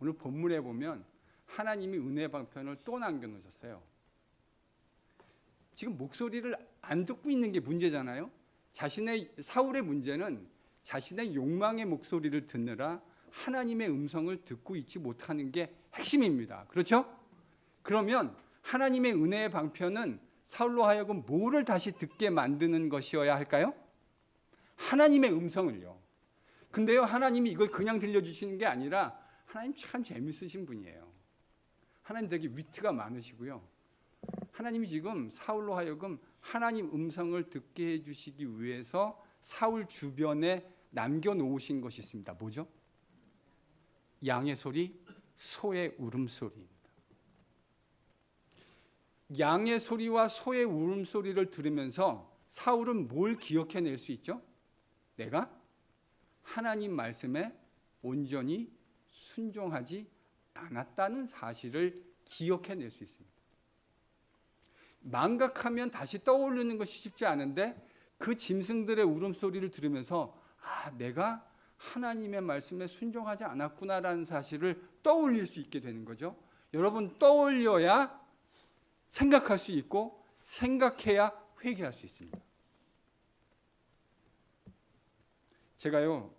오늘 본문에 보면 하나님이 은혜의 방편을 또 남겨놓으셨어요. 지금 목소리를 안 듣고 있는 게 문제잖아요. 사울의 문제는 자신의 욕망의 목소리를 듣느라 하나님의 음성을 듣고 있지 못하는 게 핵심입니다. 그렇죠? 그러면 하나님의 은혜의 방편은 사울로 하여금 뭐를 다시 듣게 만드는 것이어야 할까요? 하나님의 음성을요. 근데요, 하나님이 이걸 그냥 들려주시는 게 아니라 하나님 참 재밌으신 분이에요. 하나님 되게 위트가 많으시고요. 하나님이 지금 사울로 하여금 하나님 음성을 듣게 해주시기 위해서 사울 주변에 남겨놓으신 것이 있습니다. 뭐죠? 양의 소리, 소의 울음소리입니다. 양의 소리와 소의 울음소리를 들으면서 사울은 뭘 기억해낼 수 있죠? 내가 하나님 말씀에 온전히 순종하지 않았다는 사실을 기억해낼 수 있습니다. 망각하면 다시 떠올리는 것이 쉽지 않은데 그 짐승들의 울음소리를 들으면서 내가 하나님의 말씀에 순종하지 않았구나라는 사실을 떠올릴 수 있게 되는 거죠. 여러분, 떠올려야 생각할 수 있고 생각해야 회개할 수 있습니다. 제가요,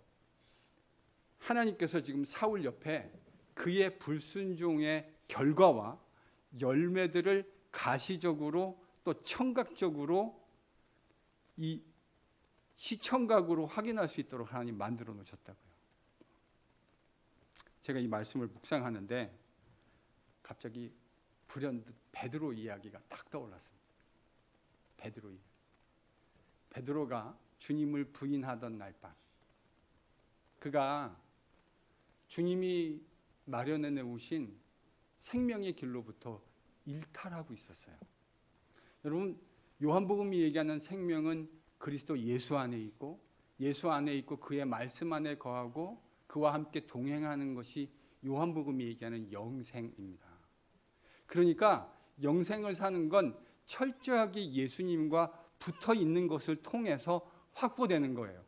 하나님께서 지금 사울 옆에 그의 불순종의 결과와 열매들을 가시적으로 또 청각적으로 이 시청각으로 확인할 수 있도록 하나님 만들어 놓으셨다고요. 제가 이 말씀을 묵상하는데 갑자기 불현듯 베드로 이야기가 딱 떠올랐습니다. 베드로 이야기. 베드로가 주님을 부인하던 날 밤, 그가 주님이 마련해 놓으신 생명의 길로부터 일탈하고 있었어요. 여러분, 요한복음이 얘기하는 생명은 그리스도 예수 안에 있고 예수 안에 있고 그의 말씀 안에 거하고 그와 함께 동행하는 것이 요한복음이 얘기하는 영생입니다. 그러니까 영생을 사는 건 철저하게 예수님과 붙어 있는 것을 통해서 확보되는 거예요.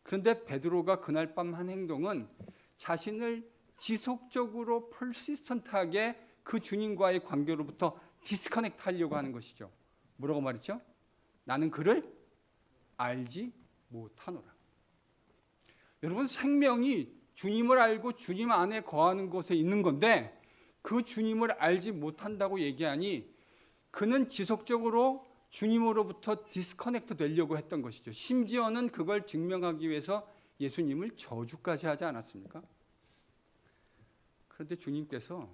그런데 베드로가 그날 밤 한 행동은 자신을 지속적으로 퍼시스턴트하게 그 주님과의 관계로부터 디스커넥트 하려고 하는 것이죠. 뭐라고 말했죠? 나는 그를 알지 못하노라. 여러분, 생명이 주님을 알고 주님 안에 거하는 곳에 있는 건데 그 주님을 알지 못한다고 얘기하니 그는 지속적으로 주님으로부터 디스커넥트 되려고 했던 것이죠. 심지어는 그걸 증명하기 위해서 예수님을 저주까지 하지 않았습니까? 그런데 주님께서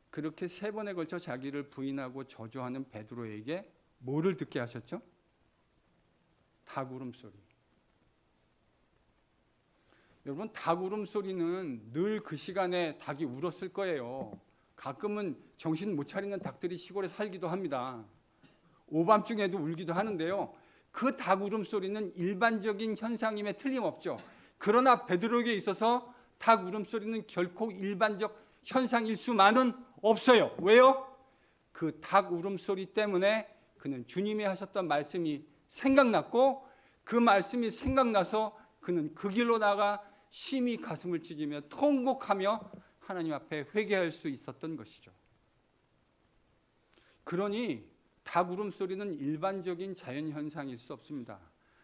그렇게 3번에 걸쳐 자기를 부인하고 저주하는 베드로에게 뭐를 듣게 하셨죠? 닭 울음소리. 여러분, 닭 울음소리는 늘 그 시간에 닭이 울었을 거예요. 가끔은 정신 못 차리는 닭들이 시골에 살기도 합니다. 오밤중에도 울기도 하는데요. 그 닭 울음소리는 일반적인 현상임에 틀림없죠. 그러나 베드로에게 있어서 닭 울음소리는 결코 일반적 현상일 수만은 없어요. 왜요? 그 닭 울음소리 때문에 그는 주님이 하셨던 말씀이 생각났고 그 말씀이 생각나서 그는 그 길로 나가 심히 가슴을 찢으며 통곡하며 하나님 앞에 회개할 수 있었던 것이죠. 그러니 닭 울음소리는 일반적인 자연현상일 수 없습니다.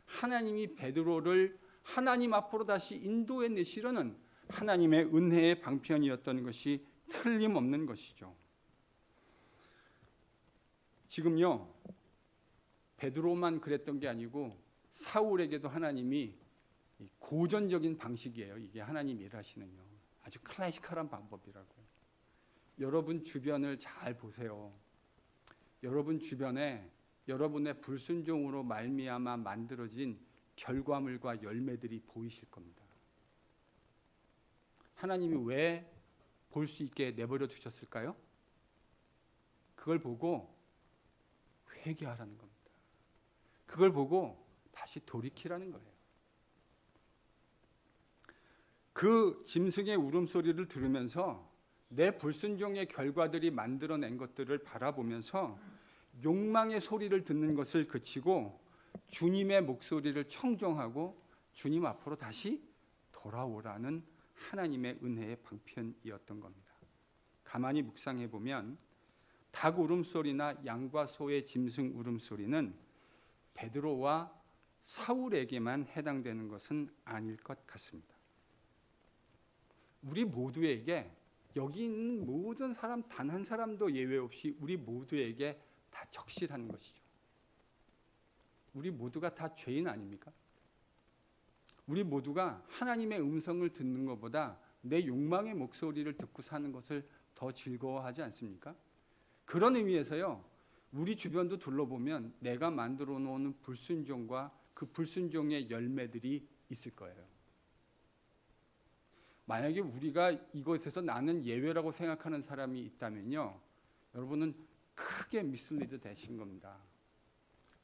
하나님이 베드로를 하나님 앞으로 다시 인도해내시려는 하나님의 은혜의 방편이었던 것이 틀림없는 것이죠. 지금요, 베드로만 그랬던 게 아니고 사울에게도 하나님이 고전적인 방식이에요. 이게 하나님 일하시는요. 아주 클래식한 방법이라고. 여러분 주변을 잘 보세요. 여러분 주변에 여러분의 불순종으로 말미암아 만들어진 결과물과 열매들이 보이실 겁니다. 하나님이 왜 볼 수 있게 내버려 두셨을까요? 그걸 보고 회개하라는 겁니다. 그걸 보고 다시 돌이키라는 거예요. 그 짐승의 울음소리를 들으면서 내 불순종의 결과들이 만들어낸 것들을 바라보면서 욕망의 소리를 듣는 것을 그치고 주님의 목소리를 청종하고 주님 앞으로 다시 돌아오라는 하나님의 은혜의 방편이었던 겁니다. 가만히 묵상해 보면 닭 울음소리나 양과 소의 짐승 울음소리는 베드로와 사울에게만 해당되는 것은 아닐 것 같습니다. 우리 모두에게, 여기 있는 모든 사람 단 한 사람도 예외 없이 우리 모두에게 다 적실한 것이죠. 우리 모두가 다 죄인 아닙니까? 우리 모두가 하나님의 음성을 듣는 것보다 내 욕망의 목소리를 듣고 사는 것을 더 즐거워하지 않습니까? 그런 의미에서요, 우리 주변도 둘러보면 내가 만들어 놓은 불순종과 그 불순종의 열매들이 있을 거예요. 만약에 우리가 이것에서 나는 예외라고 생각하는 사람이 있다면요, 여러분은 크게 미슬리드 되신 겁니다.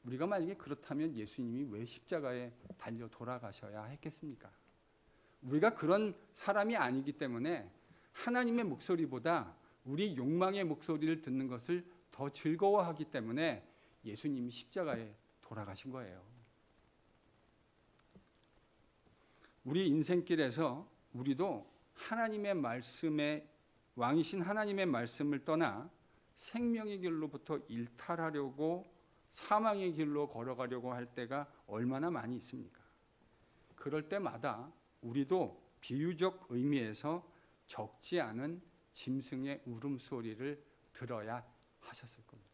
우리가 만약에 그렇다면 예수님이 왜 십자가에 달려 돌아가셔야 했겠습니까? 우리가 그런 사람이 아니기 때문에 하나님의 목소리보다 우리 욕망의 목소리를 듣는 것을 더 즐거워하기 때문에 예수님이 십자가에 돌아가신 거예요. 우리 인생길에서 우리도 하나님의 말씀에 왕이신 하나님의 말씀을 떠나 생명의 길로부터 일탈하려고 사망의 길로 걸어가려고 할 때가 얼마나 많이 있습니까? 그럴 때마다 우리도 비유적 의미에서 적지 않은 짐승의 울음소리를 들어야 하셨을 겁니다.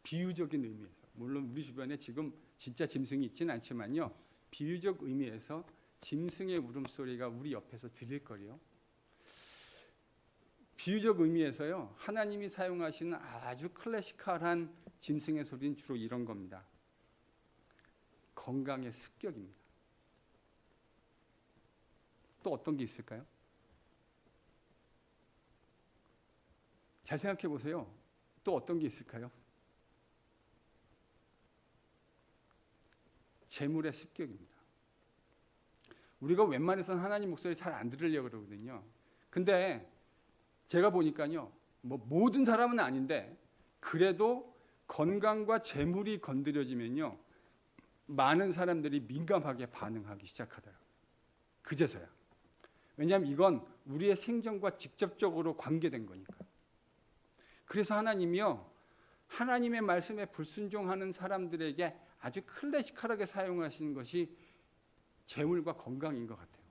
비유적인 의미에서, 물론 우리 주변에 지금 진짜 짐승이 있지는 않지만요, 비유적 의미에서 짐승의 울음소리가 우리 옆에서 들릴 거리요. 비유적 의미에서요, 하나님이 사용하시는 아주 클래시컬한 짐승의 소리는 주로 이런 겁니다. 건강의 습격입니다. 또 어떤 게 있을까요? 잘 생각해 보세요. 또 어떤 게 있을까요? 재물의 습격입니다. 우리가 웬만해서는 하나님 목소리 잘 안 들으려고 그러거든요. 근데 제가 보니까요, 뭐 모든 사람은 아닌데 그래도 건강과 재물이 건드려지면요, 많은 사람들이 민감하게 반응하기 시작하더라고요. 그제서야. 왜냐하면 이건 우리의 생존과 직접적으로 관계된 거니까. 그래서 하나님이요, 하나님의 말씀에 불순종하는 사람들에게 아주 클래시컬하게 사용하시는 것이 재물과 건강인 것 같아요.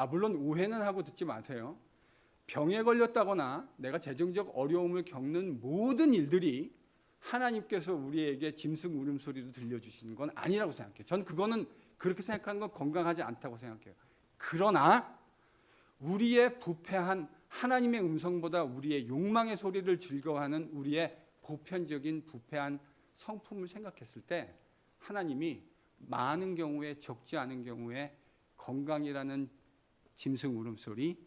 물론 오해는 하고 듣지 마세요. 병에 걸렸다거나 내가 재정적 어려움을 겪는 모든 일들이 하나님께서 우리에게 짐승 울음소리를 들려주시는 건 아니라고 생각해요. 전 그거는 그렇게 생각하는 건 건강하지 않다고 생각해요. 그러나 우리의 부패한 하나님의 음성보다 우리의 욕망의 소리를 즐거워하는 우리의 보편적인 부패한 성품을 생각했을 때 하나님이 많은 경우에 적지 않은 경우에 건강이라는 짐승 울음소리,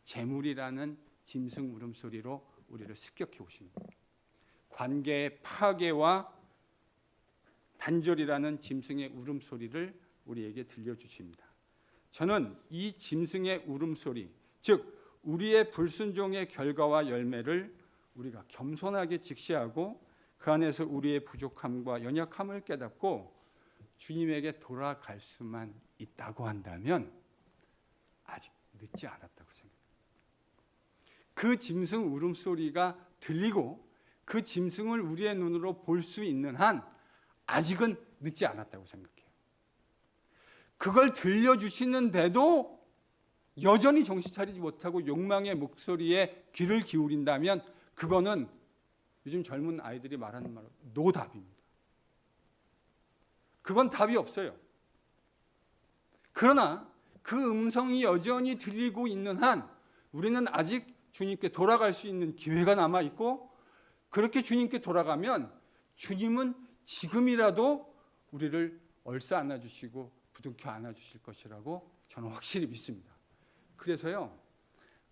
재물이라는 짐승 울음소리로 우리를 습격해 오십니다. 관계의 파괴와 단절이라는 짐승의 울음소리를 우리에게 들려주십니다. 저는 이 짐승의 울음소리, 즉 우리의 불순종의 결과와 열매를 우리가 겸손하게 직시하고 그 안에서 우리의 부족함과 연약함을 깨닫고 주님에게 돌아갈 수만 있다고 한다면 아직 늦지 않았다고 생각합니다. 그 짐승 울음소리가 들리고 그 짐승을 우리의 눈으로 볼 수 있는 한 아직은 늦지 않았다고 생각해요. 그걸 들려주시는데도 여전히 정신 차리지 못하고 욕망의 목소리에 귀를 기울인다면 그거는 요즘 젊은 아이들이 말하는 말로 노답입니다. 그건 답이 없어요. 그러나 그 음성이 여전히 들리고 있는 한 우리는 아직 주님께 돌아갈 수 있는 기회가 남아있고, 그렇게 주님께 돌아가면 주님은 지금이라도 우리를 얼싸 안아주시고 부둥켜 안아주실 것이라고 저는 확실히 믿습니다. 그래서요,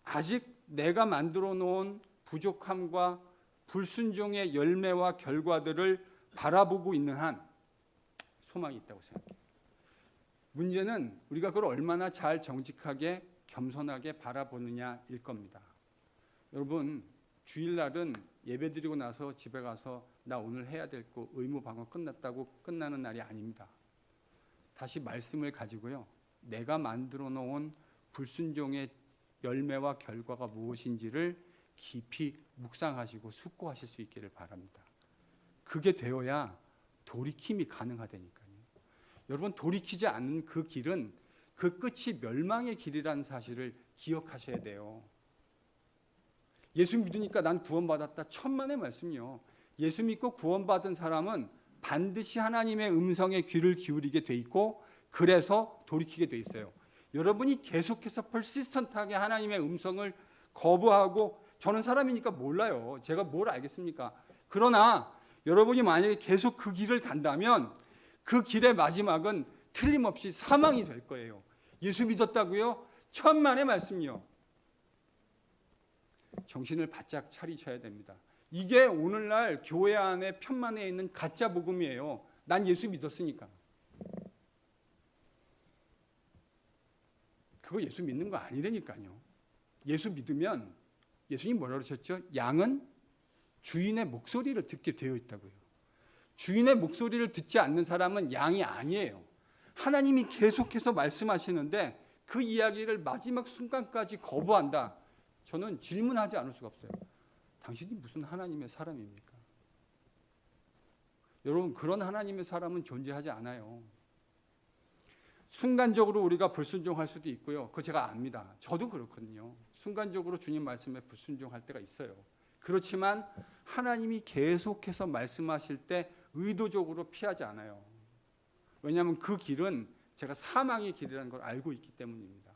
아직 내가 만들어 놓은 부족함과 불순종의 열매와 결과들을 바라보고 있는 한 소망이 있다고 생각해요. 문제는 우리가 그걸 얼마나 잘 정직하게 겸손하게 바라보느냐일 겁니다. 여러분, 주일날은 예배드리고 나서 집에 가서 나 오늘 해야 될 거 의무 방어 끝났다고 끝나는 날이 아닙니다. 다시 말씀을 가지고요, 내가 만들어 놓은 불순종의 열매와 결과가 무엇인지를 깊이 묵상하시고 숙고하실 수 있기를 바랍니다. 그게 되어야 돌이킴이 가능하다니까요. 여러분, 돌이키지 않는 그 길은 그 끝이 멸망의 길이라는 사실을 기억하셔야 돼요. 예수 믿으니까 난 구원받았다. 천만의 말씀이요. 예수 믿고 구원받은 사람은 반드시 하나님의 음성에 귀를 기울이게 돼 있고 그래서 돌이키게 돼 있어요. 여러분이 계속해서 퍼시스턴트하게 하나님의 음성을 거부하고 저는 사람이니까 몰라요. 제가 뭘 알겠습니까? 그러나 여러분이 만약에 계속 그 길을 간다면 그 길의 마지막은 틀림없이 사망이 될 거예요. 예수 믿었다고요? 천만의 말씀이요. 정신을 바짝 차리셔야 됩니다. 이게 오늘날 교회 안에 편만에 있는 가짜 복음이에요. 난 예수 믿었으니까. 그거 예수 믿는 거 아니라니까요. 예수 믿으면 예수님 뭐라 그러셨죠? 양은 주인의 목소리를 듣게 되어 있다고요. 주인의 목소리를 듣지 않는 사람은 양이 아니에요. 하나님이 계속해서 말씀하시는데 그 이야기를 마지막 순간까지 거부한다. 저는 질문하지 않을 수가 없어요. 당신이 무슨 하나님의 사람입니까? 여러분, 그런 하나님의 사람은 존재하지 않아요. 순간적으로 우리가 불순종할 수도 있고요. 그거 제가 압니다. 저도 그렇거든요. 순간적으로 주님 말씀에 불순종할 때가 있어요. 그렇지만 하나님이 계속해서 말씀하실 때 의도적으로 피하지 않아요. 왜냐하면 그 길은 제가 사망의 길이라는 걸 알고 있기 때문입니다.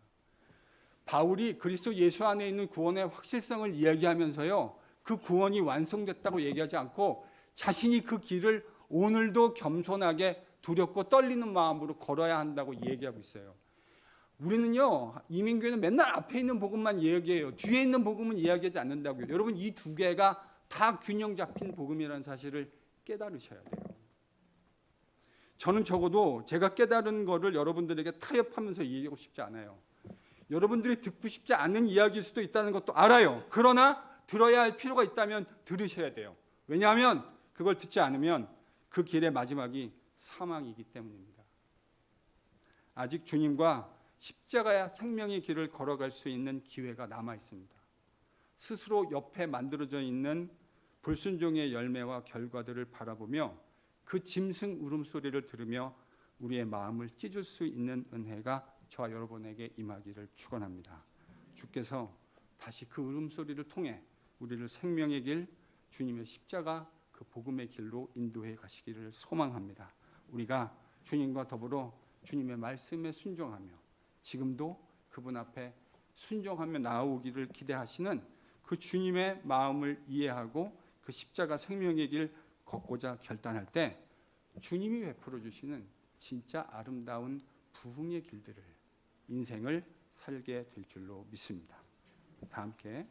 바울이 그리스도 예수 안에 있는 구원의 확실성을 이야기하면서요, 그 구원이 완성됐다고 얘기하지 않고 자신이 그 길을 오늘도 겸손하게 두렵고 떨리는 마음으로 걸어야 한다고 얘기하고 있어요. 우리는요, 이민교회는 맨날 앞에 있는 복음만 이야기해요. 뒤에 있는 복음은 이야기하지 않는다고요. 여러분, 이 두 개가 다 균형 잡힌 복음이라는 사실을 깨달으셔야 돼요. 저는 적어도 제가 깨달은 거를 여러분들에게 타협하면서 얘기하고 싶지 않아요. 여러분들이 듣고 싶지 않은 이야기일 수도 있다는 것도 알아요. 그러나 들어야 할 필요가 있다면 들으셔야 돼요. 왜냐하면 그걸 듣지 않으면 그 길의 마지막이 사망이기 때문입니다. 아직 주님과 십자가의 생명의 길을 걸어갈 수 있는 기회가 남아 있습니다. 스스로 옆에 만들어져 있는 불순종의 열매와 결과들을 바라보며 그 짐승 울음소리를 들으며 우리의 마음을 찢을 수 있는 은혜가 저와 여러분에게 임하기를 축원합니다. 주께서 다시 그 울음소리를 통해 우리를 생명의 길, 주님의 십자가 그 복음의 길로 인도해 가시기를 소망합니다. 우리가 주님과 더불어 주님의 말씀에 순종하며 지금도 그분 앞에 순종하며 나아오기를 기대하시는 그 주님의 마음을 이해하고 그 십자가 생명의 길 걷고자 결단할 때 주님이 베풀어 주시는 진짜 아름다운 부흥의 길들을 인생을 살게 될 줄로 믿습니다. 다 함께